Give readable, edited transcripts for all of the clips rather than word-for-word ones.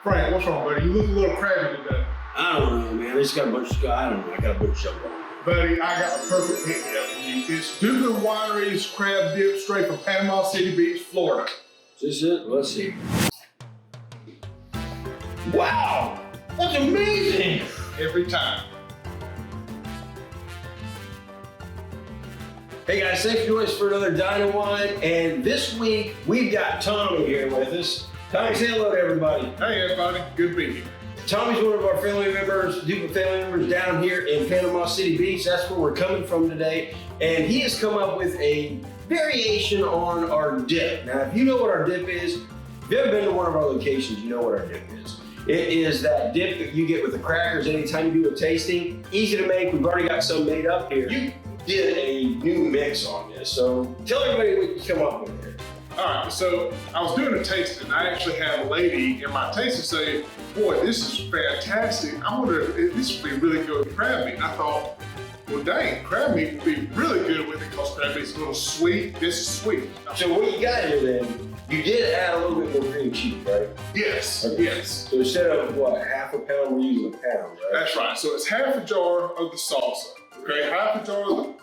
Frank, what's wrong, buddy? You look a little crabby today. I don't know, man. I just got a bunch of stuff. I don't know. I got a bunch of stuff going on. Buddy, I got a perfect pick me up for you. It's Dugan Winery's crab dip straight from Panama City Beach, Florida. Is this it? Let's see. Wow! That's amazing! Every time. Hey guys, thanks for joining us for another Dine and Wine. And this week, we've got Tommy here with us. Tommy, say hello to everybody. Hey, everybody. Good to be here. Tommy's one of our family members, Dugan family members down here in Panama City Beach. That's where we're coming from today. And he has come up with a variation on our dip. Now, if you know what our dip is, if you've ever been to one of our locations, you know what our dip is. It is that dip that you get with the crackers anytime you do a tasting. Easy to make. We've already got some made up here. You did a new mix on this. So tell everybody what you come up with here. All right, so I was doing a tasting. I actually had a lady in my tasting say, boy, this is fantastic. I wonder if this would be really good with crab meat. And I thought, well, dang, crab meat would be really good with it because crab meat's a little sweet. This is sweet. So what you got here then, you did add a little bit more cream cheese, right? Yes, Okay. yes. So instead of what, half a pound, we're using a pound, right? That's right. So it's half a jar of the salsa. Okay, half a jar of the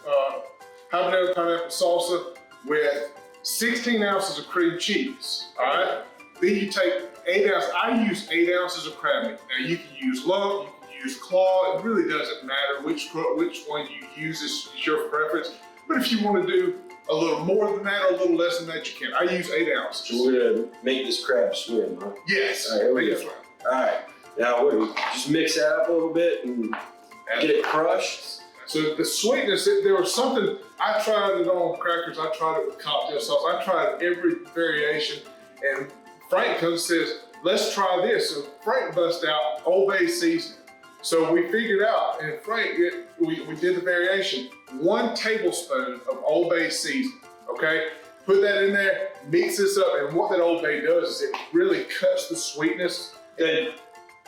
habanero pineapple salsa with 16 ounces of cream cheese. All right. Then you take 8 ounces. I use 8 ounces of crab meat. Now you can use lump, you can use claw. It really doesn't matter which one you use. Is your preference. But if you want to do a little more than that or a little less than that, you can. I use 8 ounces. So we're gonna make this crab swim, huh? Yes. All right, here we Make go. it swim. All right. Now we just mix that up a little bit and get it crushed. So the sweetness, there was something, I tried it on crackers, I tried it with cocktail sauce, I tried every variation, and Frank comes and says, let's try this. So Frank bust out Old Bay seasoning. So we figured out, and Frank, we did the variation, 1 tablespoon of Old Bay seasoning, okay? Put that in there, mix this up, and what that Old Bay does is it really cuts the sweetness. The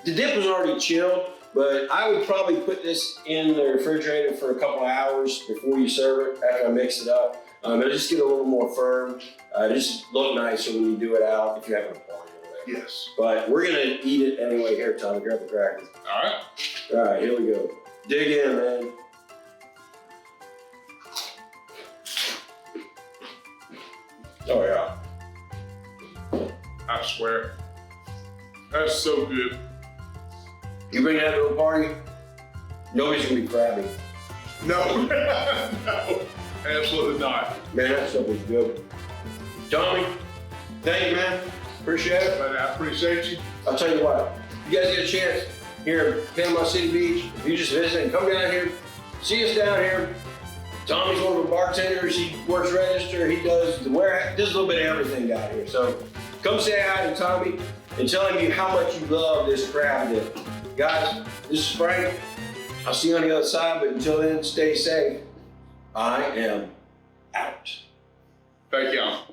dip was already chilled, but I would probably put this in the refrigerator for a couple of hours before you serve it, after I mix it up. It'll just get a little more firm. Just look nicer when you do it out, if you're having a party or whatever. Yes. But we're gonna eat it anyway. Here, Tommy, grab the crackers. All right. All right, here we go. Dig in, man. Oh yeah. I swear. That's so good. You bring that to a party, nobody's gonna be crabby. No, no, absolutely not. Man, that stuff is good. Tommy, thank you, man. Appreciate it. But I appreciate you. I'll tell you what, you guys get a chance here at Panama City Beach, if you're just visiting, come down here, see us down here. Tommy's one of the bartenders, he works register, he does the warehouse, does a little bit of everything down here. So come say hi to Tommy and tell him how much you love this crab dip. Guys, this is Frank. I'll see you on the other side, but until then, stay safe. I am out. Thank y'all.